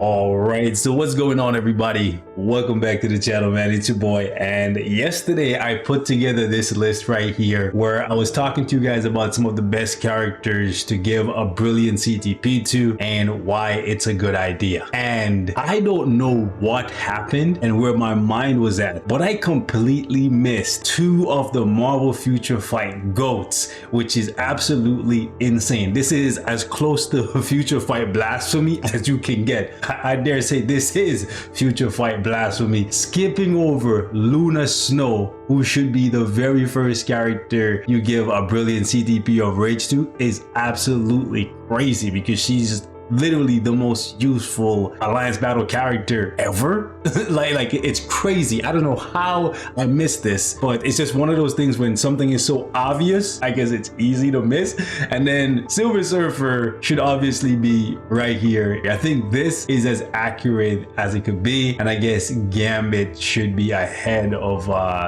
All right, so what's going on, everybody? Welcome back to the channel, man. It's your boy. And yesterday I put together this list right here where I was talking to you guys about some of the best characters to give a brilliant CTP to and why it's a good idea. And I don't know what happened and where my mind was at, but I completely missed two of the Marvel Future Fight GOATs, which is absolutely insane. This is as close to Future Fight blasphemy as you can get. I dare say this is Future Fight blasphemy. Skipping over Luna Snow, who should be the very first character you give a brilliant CTP of Rage to, is absolutely crazy because she's literally the most useful Alliance Battle character ever. like it's crazy. I don't know how I missed this, but it's just one of those things when something is so obvious, I guess it's easy to miss. And then Silver Surfer should obviously be right here. I think this is as accurate as it could be, and I guess Gambit should be ahead of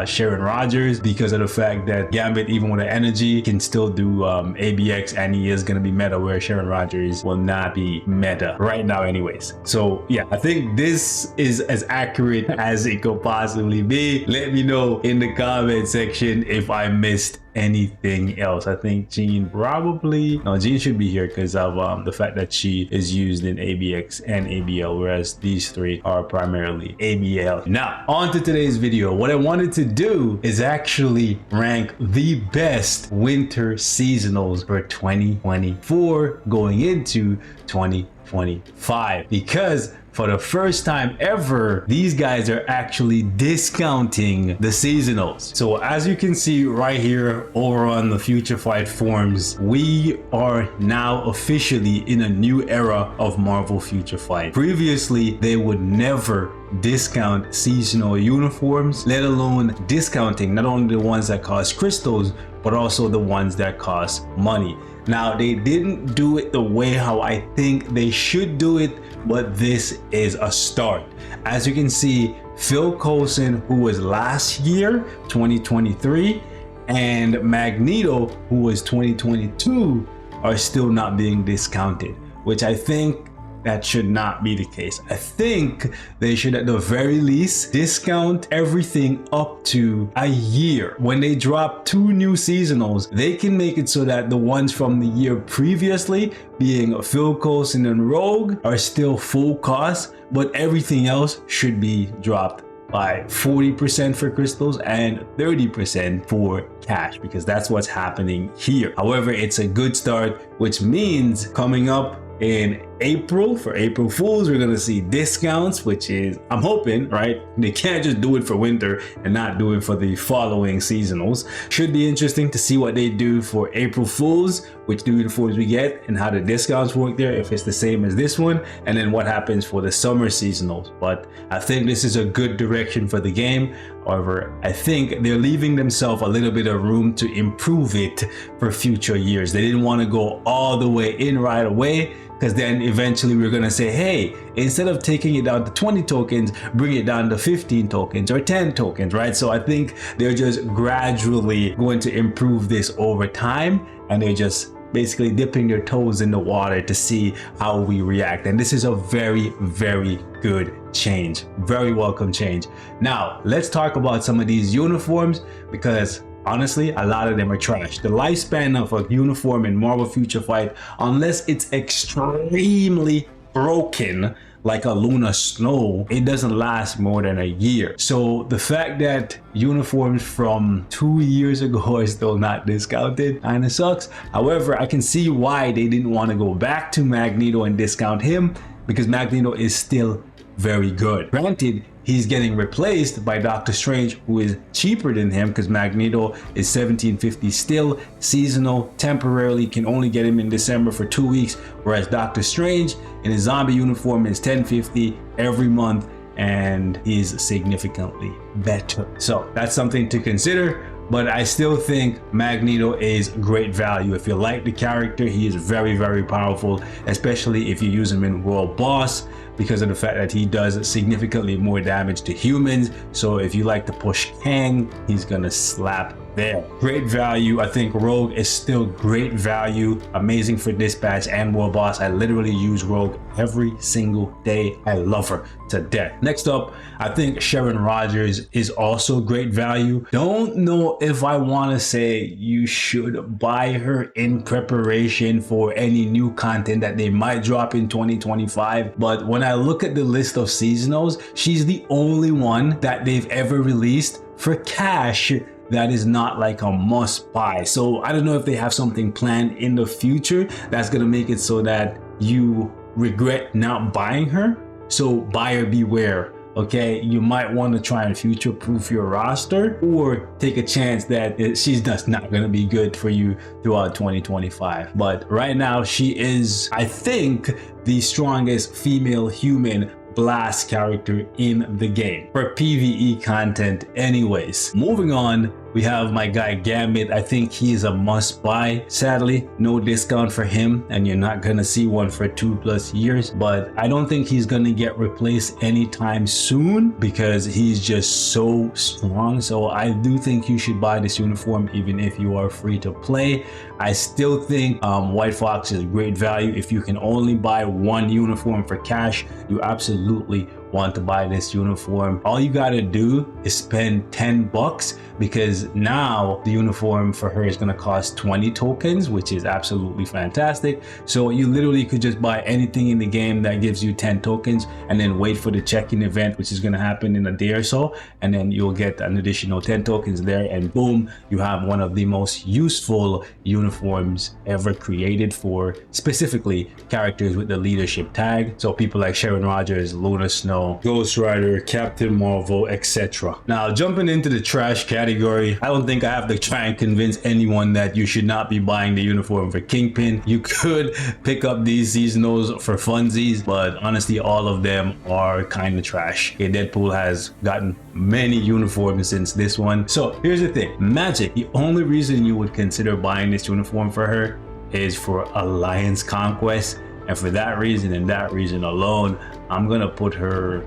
Sharon Rogers because of the fact that Gambit, even with the energy, can still do ABX, and he is going to be meta, where Sharon Rogers will not be meta right now anyways. So yeah, I think this is as accurate as it could possibly be. Let me know in the comment section if I missed anything else. I think Jean Jean should be here because of the fact that she is used in ABX and ABL, whereas these three are primarily ABL. Now on to today's video. What I wanted to do is actually rank the best winter seasonals for 2024 going into 2025, because for the first time ever, these guys are actually discounting the seasonals. So as you can see right here over on the Future Fight forums, we are now officially in a new era of Marvel Future Fight. Previously, they would never discount seasonal uniforms, let alone discounting not only the ones that cost crystals, but also the ones that cost money. Now, they didn't do it the way how I think they should do it, but this is a start. As you can see, Phil Coulson, who was last year, 2023, and Magneto, who was 2022, are still not being discounted, which I think that should not be the case. I think they should at the very least discount everything up to a year. When they drop two new seasonals, they can make it so that the ones from the year previously, being Phil Coulson and Rogue, are still full cost, but everything else should be dropped by 40% for crystals and 30% for cash, because that's what's happening here. However, it's a good start, which means coming up in April, for April Fools, we're gonna see discounts, which is, I'm hoping, right? They can't just do it for winter and not do it for the following seasonals. Should be interesting to see what they do for April Fools, which uniforms we get and how the discounts work there, if it's the same as this one, and then what happens for the summer seasonals. But I think this is a good direction for the game. However, I think they're leaving themselves a little bit of room to improve it for future years. They didn't want to go all the way in right away, because then eventually we're going to say, hey, instead of taking it down to 20 tokens, bring it down to 15 tokens or 10 tokens, right? So I think they're just gradually going to improve this over time, and they're just basically dipping their toes in the water to see how we react. And this is a very, very good change. Very welcome change. Now, let's talk about some of these uniforms, because honestly, a lot of them are trash. The lifespan of a uniform in Marvel Future Fight, unless it's extremely broken, like a Luna Snow, it doesn't last more than a year. So the fact that uniforms from 2 years ago are still not discounted kind of sucks. However, I can see why they didn't want to go back to Magneto and discount him, because Magneto is still very good. Granted, he's getting replaced by Doctor Strange, who is cheaper than him, because Magneto is $17.50 still, seasonal, temporarily, can only get him in December for 2 weeks, whereas Doctor Strange in his zombie uniform is $10.50 every month, and he's significantly better. So that's something to consider. But I still think Magneto is great value. If you like the character, he is very, very powerful, especially if you use him in World Boss, because of the fact that he does significantly more damage to humans. So if you like to push Kang, he's gonna slap there. Great value. I think Rogue is still great value, amazing for dispatch and war boss. I literally use Rogue every single day. I love her to death. Next up, I think Sharon Rogers is also great value. Don't know if I want to say you should buy her in preparation for any new content that they might drop in 2025, but when I look at the list of seasonals, she's the only one that they've ever released for cash that is not like a must buy. So I don't know if they have something planned in the future that's gonna make it so that you regret not buying her. So buyer beware. Okay, you might want to try and future proof your roster, or take a chance that she's just not going to be good for you throughout 2025. But right now, she is, I think, the strongest female human blast character in the game for PvE content anyways. Moving on, we have my guy Gambit. I think he is a must buy. Sadly, no discount for him, and you're not gonna see one for 2+ years, but I don't think he's gonna get replaced anytime soon because he's just so strong. So I do think you should buy this uniform even if you are free to play. I still think White Fox is great value. If you can only buy one uniform for cash, you absolutely want to buy this uniform. All you gotta do is spend 10 bucks, because now the uniform for her is gonna cost 20 tokens, which is absolutely fantastic. So you literally could just buy anything in the game that gives you 10 tokens and then wait for the check-in event, which is gonna happen in a day or so, and then you'll get an additional 10 tokens there, and boom, you have one of the most useful uniforms ever created for specifically characters with the leadership tag. So people like Sharon Rogers, Luna Snow, Ghost Rider, Captain Marvel, etc. Now, jumping into the trash category, I don't think I have to try and convince anyone that you should not be buying the uniform for Kingpin. You could pick up these seasonals for funsies, but honestly, all of them are kind of trash. Okay, Deadpool has gotten many uniforms since this one. So here's the thing, Magic, the only reason you would consider buying this uniform for her is for Alliance Conquest. And for that reason and that reason alone, I'm gonna put her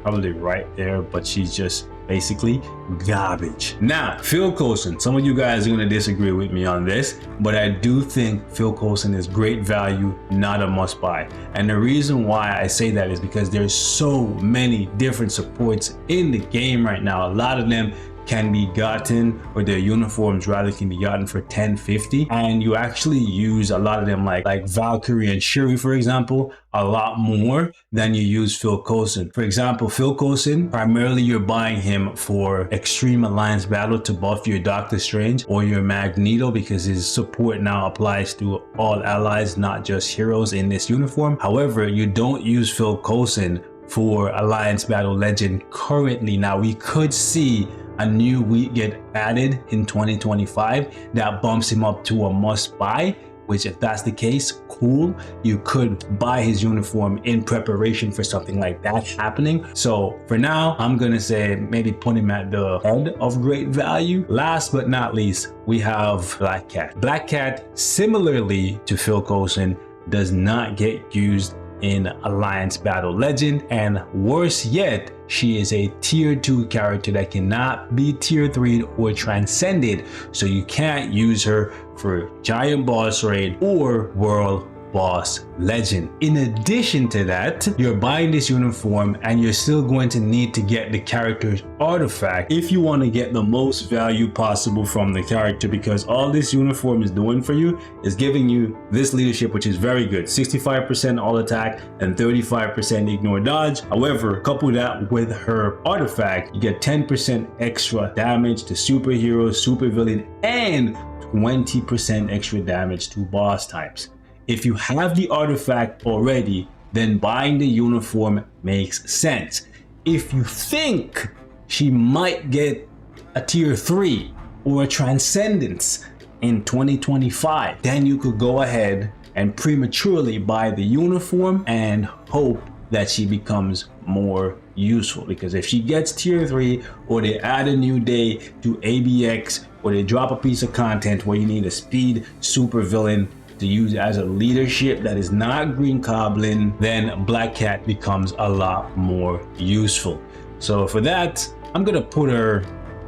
probably right there, but she's just basically garbage. Now, Phil Coulson, some of you guys are gonna disagree with me on this, but I do think Phil Coulson is great value, not a must buy. And the reason why I say that is because there's so many different supports in the game right now. A lot of them can be gotten, or their uniforms rather, can be gotten for 10.50, and you actually use a lot of them like Valkyrie and Shuri, for example, a lot more than you use Phil Coulson. For example, Phil Coulson, primarily you're buying him for Extreme Alliance Battle to buff your Doctor Strange or your Magneto, because his support now applies to all allies, not just heroes in this uniform. However, you don't use Phil Coulson for Alliance Battle Legend currently. Now, we could see a new week get added in 2025 that bumps him up to a must buy, which, if that's the case, cool. You could buy his uniform in preparation for something like that happening. So for now, I'm gonna say maybe put him at the head of great value. Last but not least, we have Black Cat. Black Cat, similarly to Phil Coulson, does not get used in Alliance Battle Legend, and worse yet, she is a tier 2 character that cannot be tier 3 or transcended, so you can't use her for Giant Boss Raid or World Boss Legend. In addition to that, you're buying this uniform and you're still going to need to get the character's artifact if you want to get the most value possible from the character, because all this uniform is doing for you is giving you this leadership, which is very good, 65% all attack and 35% ignore dodge. However, couple that with her artifact, you get 10% extra damage to superheroes, supervillain, and 20% extra damage to boss types. If you have the artifact already, then buying the uniform makes sense. If you think she might get a tier 3 or a transcendence in 2025, then you could go ahead and prematurely buy the uniform and hope that she becomes more useful. Because if she gets tier 3, or they add a new day to ABX, or they drop a piece of content where you need a speed supervillain to use as a leadership that is not Green Goblin, then Black Cat becomes a lot more useful. So for that, I'm gonna put her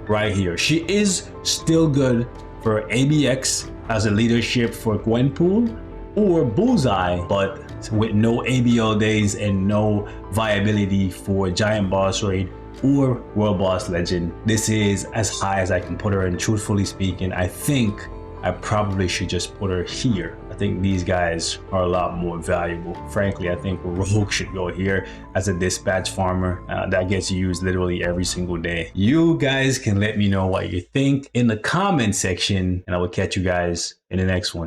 right here. She is still good for ABX as a leadership for Gwenpool or Bullseye, but with no ABL days and no viability for Giant Boss Raid or World Boss Legend. This is as high as I can put her, and truthfully speaking, I think I probably should just put her here. I think these guys are a lot more valuable. Frankly, I think Rogue should go here as a dispatch farmer that gets used literally every single day. You guys can let me know what you think in the comment section, and I will catch you guys in the next one.